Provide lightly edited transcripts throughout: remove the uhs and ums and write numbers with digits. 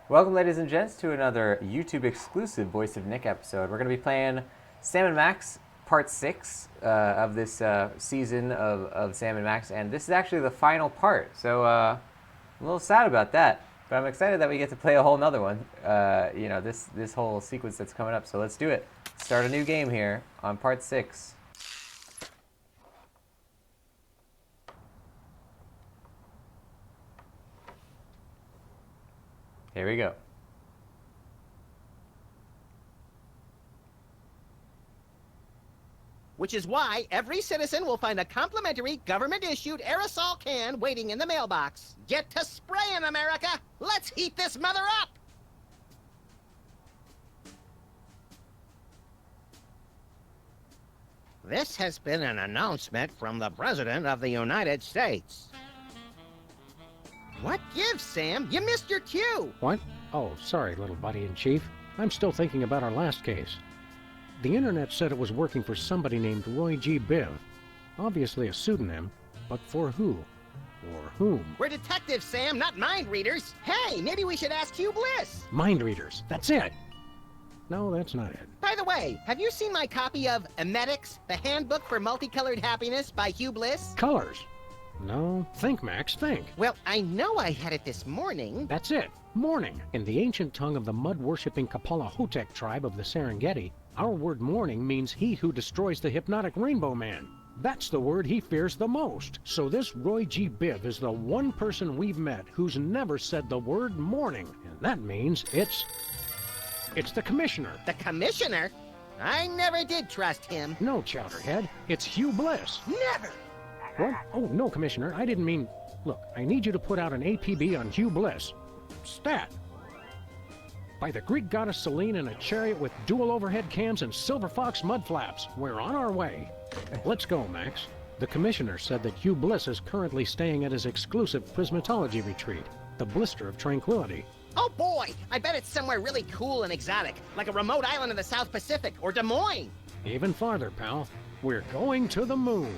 Welcome, ladies and gents, to another YouTube exclusive Voice of Nick episode. We're going to be playing Sam & Max Part 6 of this season of Sam & Max, and this is actually the final part, so I'm a little sad about that, but I'm excited that we get to play a whole nother one, this whole sequence that's coming up, so let's do it. Start a new game here on Part 6. Here we go. Which is why every citizen will find a complimentary government-issued aerosol can waiting in the mailbox. Get to spraying, America! Let's heat this mother up! This has been an announcement from the President of the United States. What gives, Sam? You missed your cue! What? Oh, sorry, little buddy-in-chief. I'm still thinking about our last case. The internet said it was working for somebody named Roy G. Biv. Obviously a pseudonym, but for who? Or whom? We're detectives, Sam, not mind readers. Hey, maybe we should ask Hugh Bliss. Mind readers, that's it! No, that's not it. By the way, have you seen my copy of Emetics, the Handbook for Multicolored Happiness by Hugh Bliss? Colors. No, think, Max, think. Well, I know I had it this morning. That's it, morning. In the ancient tongue of the mud-worshipping Kapalahotep tribe of the Serengeti, our word morning means he who destroys the hypnotic rainbow man. That's the word he fears the most. So this Roy G. Biv is the one person we've met who's never said the word morning. And that means it's the commissioner. The commissioner? I never did trust him. No, Chowderhead, it's Hugh Bliss. Never! What? Oh, no, Commissioner, I didn't mean... Look, I need you to put out an APB on Hugh Bliss. Stat! By the Greek goddess Selene in a chariot with dual overhead cams and silver fox mud flaps. We're on our way. Let's go, Max. The Commissioner said that Hugh Bliss is currently staying at his exclusive prismatology retreat, the Blister of Tranquility. Oh boy! I bet it's somewhere really cool and exotic, like a remote island in the South Pacific, or Des Moines. Even farther, pal. We're going to the moon.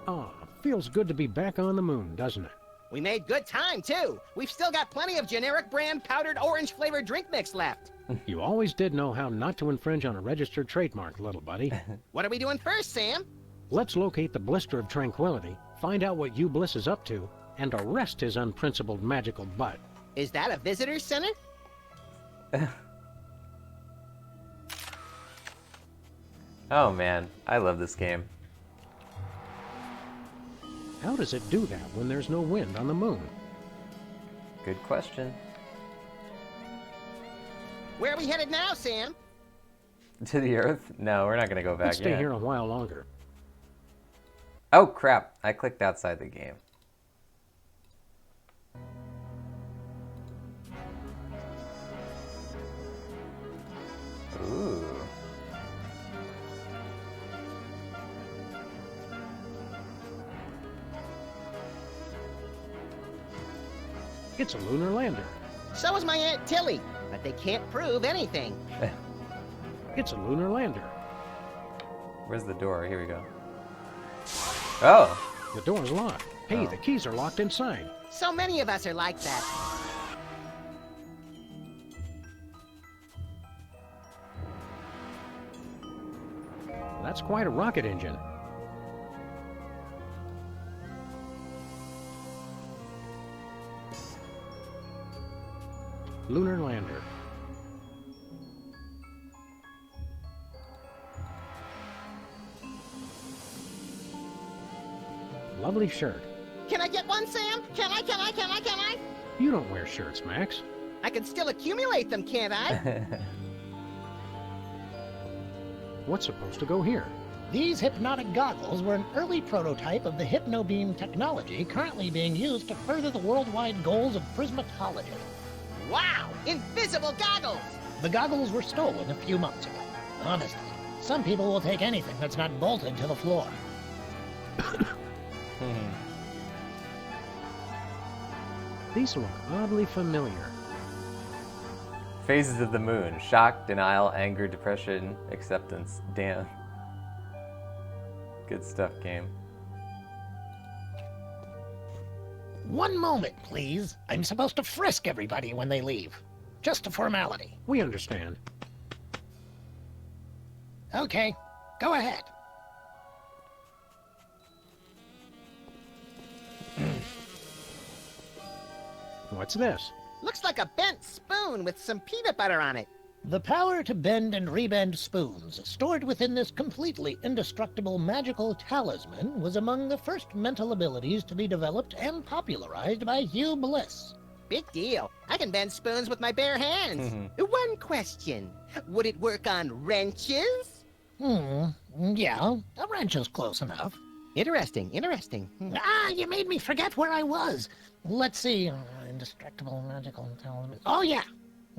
Ah, feels good to be back on the moon, doesn't it? We made good time, too. We've still got plenty of generic brand powdered orange-flavored drink mix left. You always did know how not to infringe on a registered trademark, little buddy. What are we doing first, Sam? Let's locate the Blister of Tranquility, find out what Hugh Bliss is up to, and arrest his unprincipled magical butt. Is that a visitor center? Oh man, I love this game. How does it do that when there's no wind on the moon? Good question. Where are we headed now, Sam? To the Earth? No, we're not gonna go back Let's stay yet. here a while longer. Oh crap, I clicked outside the game. Ooh. It's a lunar lander. So is my Aunt Tilly, but they can't prove anything. It's a lunar lander. Where's the door? Here we go. Oh! The door's locked. Hey, Oh. the keys are locked inside. So many of us are like that. That's quite a rocket engine. Lunar lander. lovely shirt. Can I get one, Sam? Can I? You don't wear shirts, Max. I can still accumulate them, can't I? What's supposed to go here? These hypnotic goggles were an early prototype of the hypnobeam technology currently being used to further the worldwide goals of prismatology. Wow! Invisible goggles! The goggles were stolen a few months ago. Honestly, some people will take anything that's not bolted to the floor. These look oddly familiar. Phases of the moon. Shock, denial, anger, depression, acceptance. Damn. Good stuff, game. One moment, please. I'm supposed to frisk everybody when they leave. Just a formality. We understand. Okay, go ahead. What's this? Looks like a bent spoon with some peanut butter on it. The power to bend and rebend spoons, stored within this completely indestructible magical talisman, was among the first mental abilities to be developed and popularized by Hugh Bliss. Big deal. I can bend spoons with my bare hands. One question. Would it work on wrenches? Yeah, a wrench is close enough. Interesting. You made me forget where I was. Let's see, indestructible magical talisman. Oh yeah,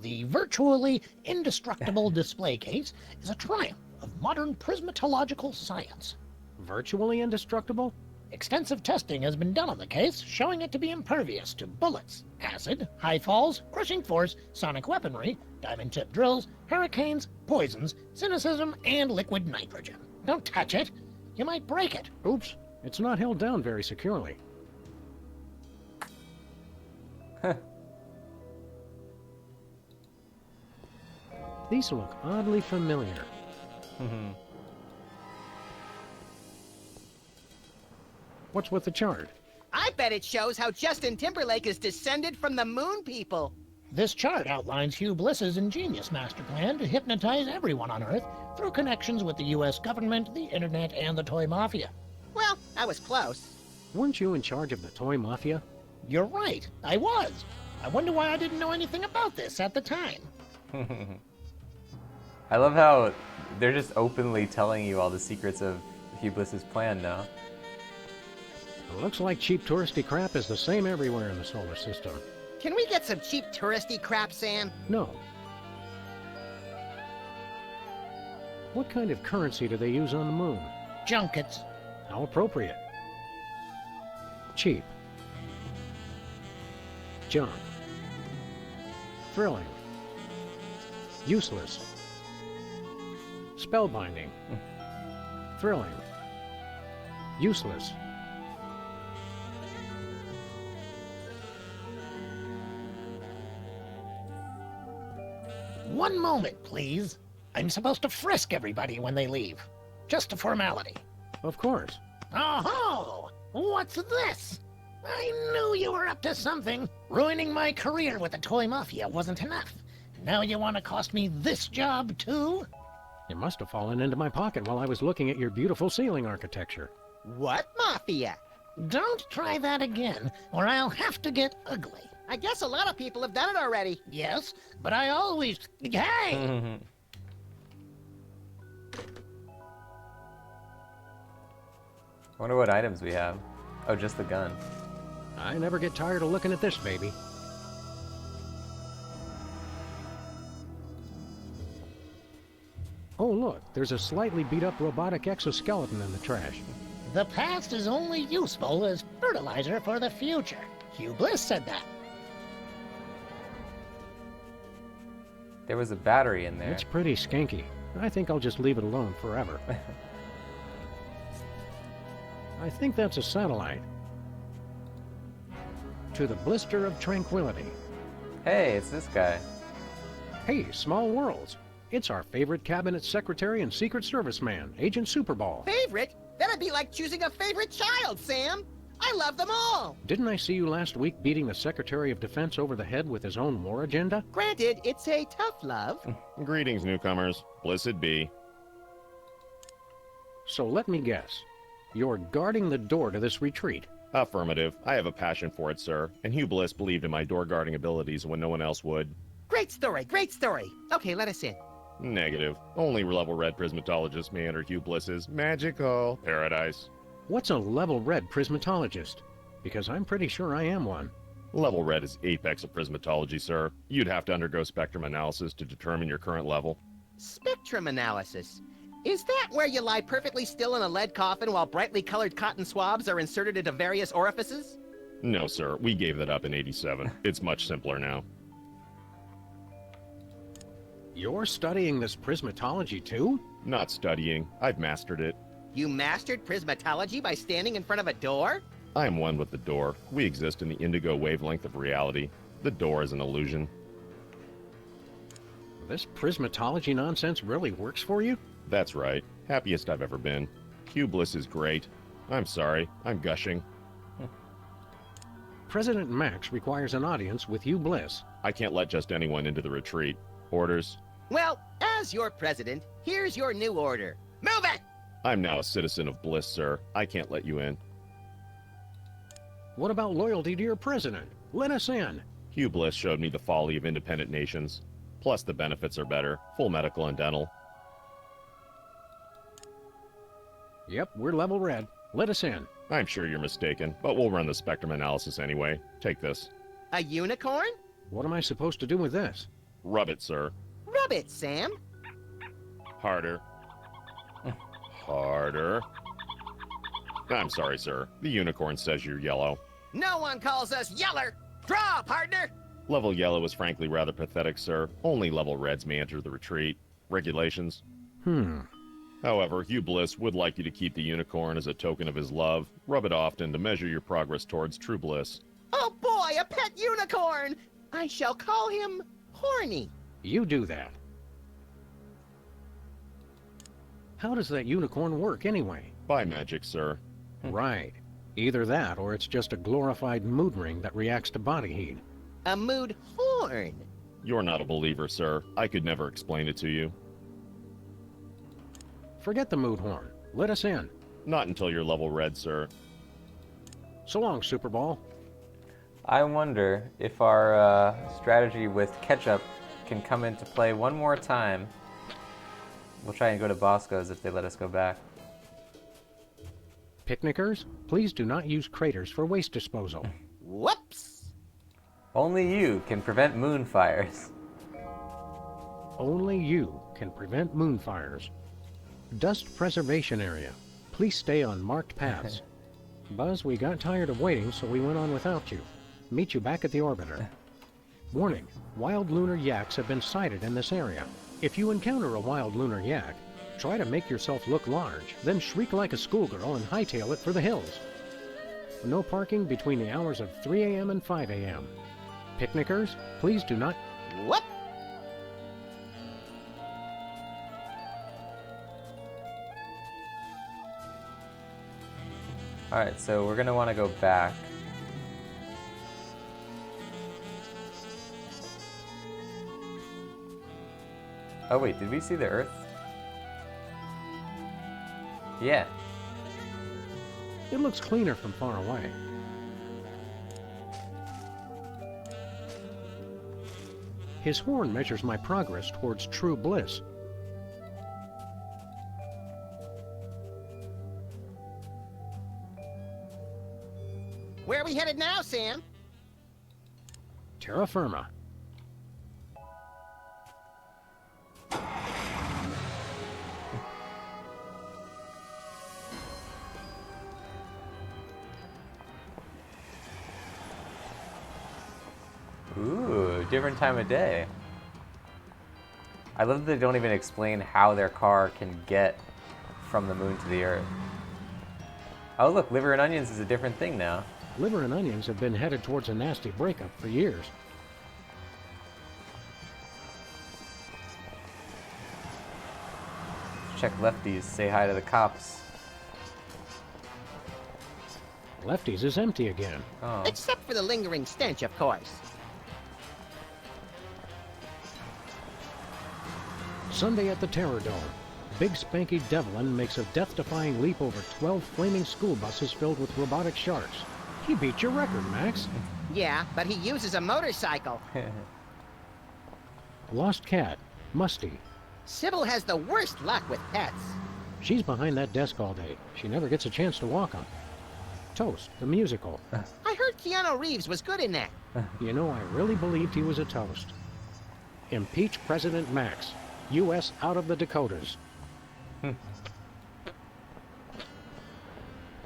the virtually indestructible display case is a triumph of modern prismatological science. Virtually indestructible? Extensive testing has been done on the case, showing it to be impervious to bullets, acid, high falls, crushing force, sonic weaponry, diamond-tipped drills, hurricanes, poisons, cynicism, and liquid nitrogen. Don't touch it. You might break it. Oops, it's not held down very securely. These look oddly familiar. What's with the chart? I bet it shows how Justin Timberlake is descended from the moon people. This chart outlines Hugh Bliss's ingenious master plan to hypnotize everyone on Earth through connections with the U.S. government, the internet, and the toy mafia. Well, I was close. Weren't you in charge of the toy mafia? You're right, I was. I wonder why I didn't know anything about this at the time. I love how they're just openly telling you all the secrets of Hugh Bliss's plan now. It looks like cheap touristy crap is the same everywhere in the solar system. Can we get some cheap touristy crap, Sam? No. What kind of currency do they use on the moon? Junkets. How appropriate. Cheap. Junk. Thrilling. Useless. Spellbinding. Thrilling. Useless. One moment, please. I'm supposed to frisk everybody when they leave. Just a formality. Of course. Oh-ho! What's this? I knew you were up to something. Ruining my career with the toy mafia wasn't enough. Now you want to cost me this job, too? It must have fallen into my pocket while I was looking at your beautiful ceiling architecture. What mafia? Don't try that again, or I'll have to get ugly. I guess a lot of people have done it already. Yes, but I always... Hey! Wonder what items we have. Oh, just the gun. I never get tired of looking at this baby. Oh look, there's a slightly beat-up robotic exoskeleton in the trash. The past is only useful as fertilizer for the future. Hugh Bliss said that. There was a battery in there. It's pretty skanky. I think I'll just leave it alone forever. I think that's a satellite. To the blister of tranquility. Hey, it's this guy. Hey, Small Worlds. It's our favorite cabinet secretary and Secret Service man, Agent Superball. Favorite? That'd be like choosing a favorite child, Sam. I love them all. Didn't I see you last week beating the Secretary of Defense over the head with his own war agenda? Granted, it's a tough love. Greetings, newcomers. Blessed be. So let me guess. You're guarding the door to this retreat. Affirmative. I have a passion for it, sir, and Hugh Bliss believed in my door guarding abilities when no one else would. Great story, great story. Okay, let us in. Negative. Only level red prismatologists may enter Hugh Bliss's magical paradise. What's a level red prismatologist? Because I'm pretty sure I am one. Level red is apex of prismatology, sir. You'd have to undergo spectrum analysis to determine your current level. Spectrum analysis. Is that where you lie perfectly still in a lead coffin while brightly colored cotton swabs are inserted into various orifices? No, sir. We gave that up in '87. It's much simpler now. You're studying this prismatology too? Not studying. I've mastered it. You mastered prismatology by standing in front of a door? I am one with the door. We exist in the indigo wavelength of reality. The door is an illusion. This prismatology nonsense really works for you? That's right. Happiest I've ever been. Hugh Bliss is great. I'm sorry. I'm gushing. President Max requires an audience with Hugh Bliss. I can't let just anyone into the retreat. Orders? Well, as your president, here's your new order. Move it! I'm now a citizen of Bliss, sir. I can't let you in. What about loyalty to your president? Let us in. Hugh Bliss showed me the folly of independent nations. Plus, the benefits are better. Full medical and dental. Yep, we're level red. Let us in. I'm sure you're mistaken, but we'll run the spectrum analysis anyway. Take this. A unicorn? What am I supposed to do with this? Rub it, sir. Rub it, Sam. Harder. Harder. I'm sorry, sir. The unicorn says you're yellow. No one calls us yeller. Draw, partner. Level yellow is frankly rather pathetic, sir. Only level reds may enter the retreat. Regulations. However, Hugh Bliss would like you to keep the unicorn as a token of his love. Rub it often to measure your progress towards true bliss. Oh boy, a pet unicorn! I shall call him Horny. You do that. How does that unicorn work anyway? By magic, sir. Right. Either that or it's just a glorified mood ring that reacts to body heat. A mood horn. You're not a believer, sir. I could never explain it to you. Forget the mood horn. Let us in. Not until you're level red, sir. So long, Super Ball. I wonder if our strategy with ketchup can come into play one more time. We'll try and go to Bosco's if they let us go back. Picnickers, please do not use craters for waste disposal. Whoops. Only you can prevent moon fires. Only you can prevent moon fires. Dust preservation area. Please stay on marked paths. Buzz, we got tired of waiting, so we went on without you. Meet you back at the orbiter. Warning, wild lunar yaks have been sighted in this area. If you encounter a wild lunar yak, try to make yourself look large, then shriek like a schoolgirl and hightail it for the hills. No parking between the hours of 3 a.m. and 5 a.m. Picnickers, please do not... Whoop. Alright, so we're gonna want to go back. Oh wait, did we see the Earth? Yeah. It looks cleaner from far away. His horn measures my progress towards true bliss. Where are we headed now, Sam? Terra firma. Ooh, different time of day. I love that they don't even explain how their car can get from the moon to the Earth. Oh look, liver and onions is a different thing now. Liver and onions have been headed towards a nasty breakup for years. Check lefties, say hi to the cops. Lefties is empty again. Oh. Except for the lingering stench, of course. Sunday at the Terror Dome. Big Spanky Devlin makes a death-defying leap over 12 flaming school buses filled with robotic sharks. He beat your record, Max. Yeah, but he uses a motorcycle. Lost cat, Musty. Sybil has the worst luck with pets. She's behind that desk all day. She never gets a chance to walk on. Toast, the musical. I heard Keanu Reeves was good in that. You know, I really believed he was a toast. Impeach President Max. U.S. out of the Dakotas.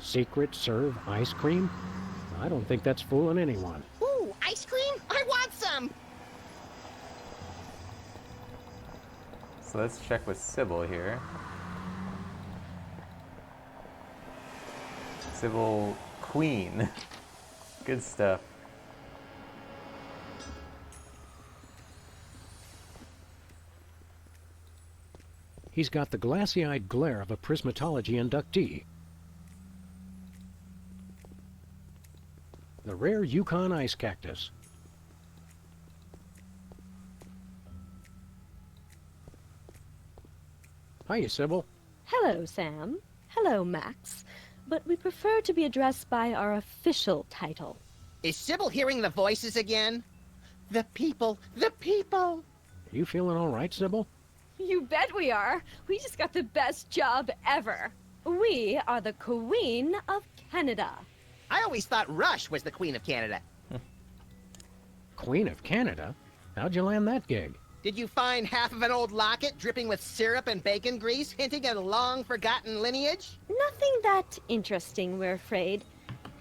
Secret serve ice cream? I don't think that's fooling anyone. Ooh, ice cream? I want some! So let's check with Sybil here. Sybil Queen. Good stuff. He's got the glassy-eyed glare of a prismatology inductee. The rare Yukon ice cactus. Hiya, Sybil. Hello, Sam. Hello, Max. But we prefer to be addressed by our official title. Is Sybil hearing the voices again? The people, the people! You feeling all right, Sybil? You bet we are. We just got the best job ever. We are the Queen of Canada. I always thought Rush was the Queen of Canada. Queen of Canada? How'd you land that gig? Did you find half of an old locket dripping with syrup and bacon grease, hinting at a long-forgotten lineage? Nothing that interesting, we're afraid.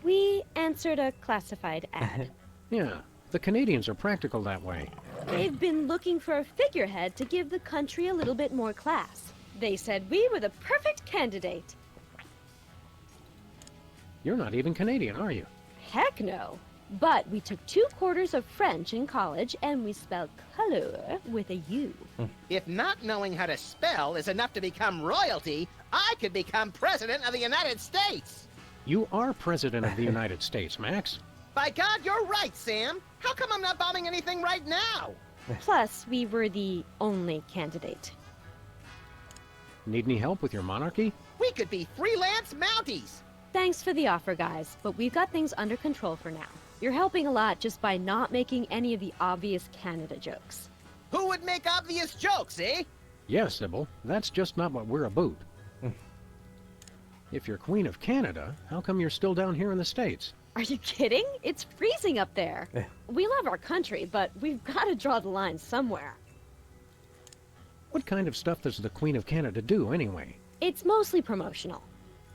We answered a classified ad. Yeah, the Canadians are practical that way. They've been looking for a figurehead to give the country a little bit more class. They said we were the perfect candidate. You're not even Canadian, are you? Heck no. But we took 2 quarters of French in college, and we spelled color with a U. If not knowing how to spell is enough to become royalty, I could become President of the United States! You are President of the United States, Max. By God, you're right, Sam! How come I'm not bombing anything right now? Plus, we were the only candidate. Need any help with your monarchy? We could be freelance Mounties! Thanks for the offer, guys, but we've got things under control for now. You're helping a lot just by not making any of the obvious Canada jokes. Who would make obvious jokes, eh? Yes, Sybil. That's just not what we're about. If you're Queen of Canada, how come you're still down here in the States? Are you kidding? It's freezing up there. We love our country, but we've got to draw the line somewhere. What kind of stuff does the Queen of Canada do, anyway? It's mostly promotional.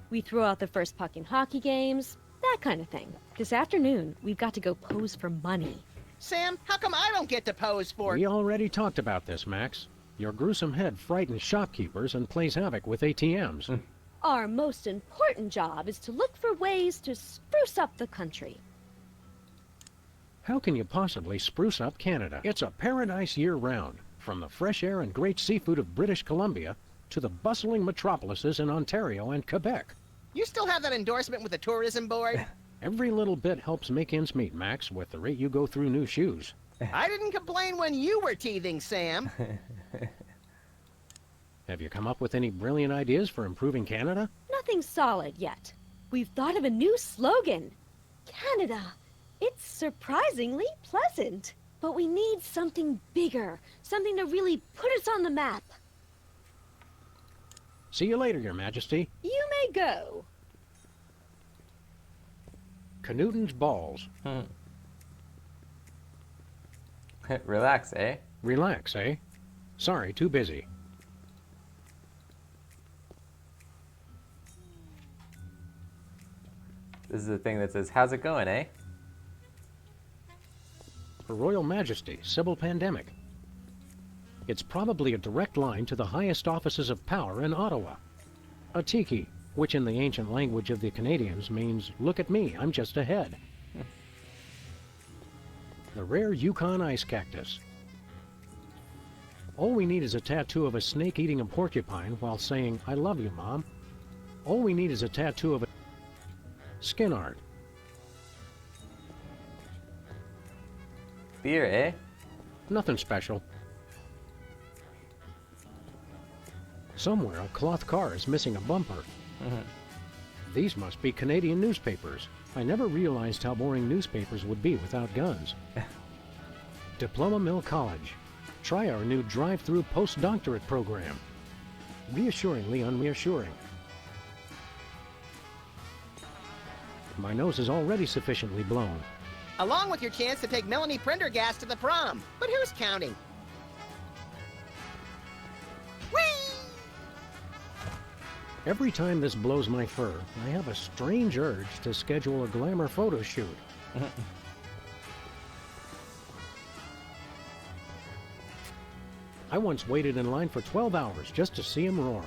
We throw out the first puck in hockey games, that kind of thing. This afternoon, we've got to go pose for money. Sam, how come I don't get to pose for... We already talked about this, Max. Your gruesome head frightens shopkeepers and plays havoc with ATMs. Our most important job is to look for ways to spruce up the country. How can you possibly spruce up Canada? It's a paradise year-round, from the fresh air and great seafood of British Columbia to the bustling metropolises in Ontario and Quebec. You still have that endorsement with the tourism board? Every little bit helps make ends meet, Max, with the rate you go through new shoes. I didn't complain when you were teething, Sam. Have you come up with any brilliant ideas for improving Canada? Nothing solid yet. We've thought of a new slogan. Canada, it's surprisingly pleasant. But we need something bigger, something to really put us on the map. See you later, Your Majesty. You may go. Knudden's balls. Relax, eh? Relax, eh? Sorry, too busy. This is the thing that says, how's it going, eh? Her Royal Majesty, Sybil Pandemic. It's probably a direct line to the highest offices of power in Ottawa. A tiki, which in the ancient language of the Canadians means, look at me, I'm just ahead. The rare Yukon ice cactus. All we need is a tattoo of a snake eating a porcupine while saying, I love you, Mom. All we need is a tattoo of a skin art. Beer, eh? Nothing special. Somewhere, a cloth car is missing a bumper. These must be Canadian newspapers. I never realized how boring newspapers would be without guns. Diploma Mill College. Try our new drive-through postdoctorate program. Reassuringly unreassuring. My nose is already sufficiently blown. Along with your chance to take Melanie Prendergast to the prom. But who's counting? Whee! Every time this blows my fur, I have a strange urge to schedule a glamour photo shoot. I once waited in line for 12 hours just to see him roar.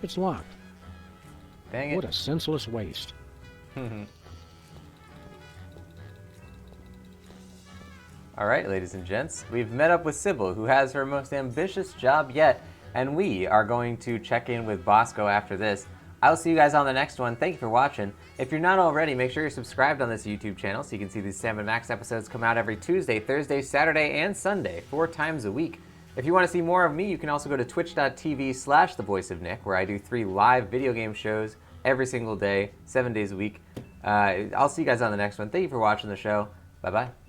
It's locked. Dang it. What a senseless waste. All right, ladies and gents, we've met up with Sybil, who has her most ambitious job yet, and we are going to check in with Bosco after this. I'll see you guys on the next one. Thank you for watching. If you're not already, make sure you're subscribed on this YouTube channel so you can see these Sam and Max episodes come out every Tuesday, Thursday, Saturday, and Sunday, 4 times a week. If you want to see more of me, you can also go to twitch.tv/thevoiceofnick, where I do 3 live video game shows every single day, 7 days a week. I'll see you guys on the next one. Thank you for watching the show. Bye-bye.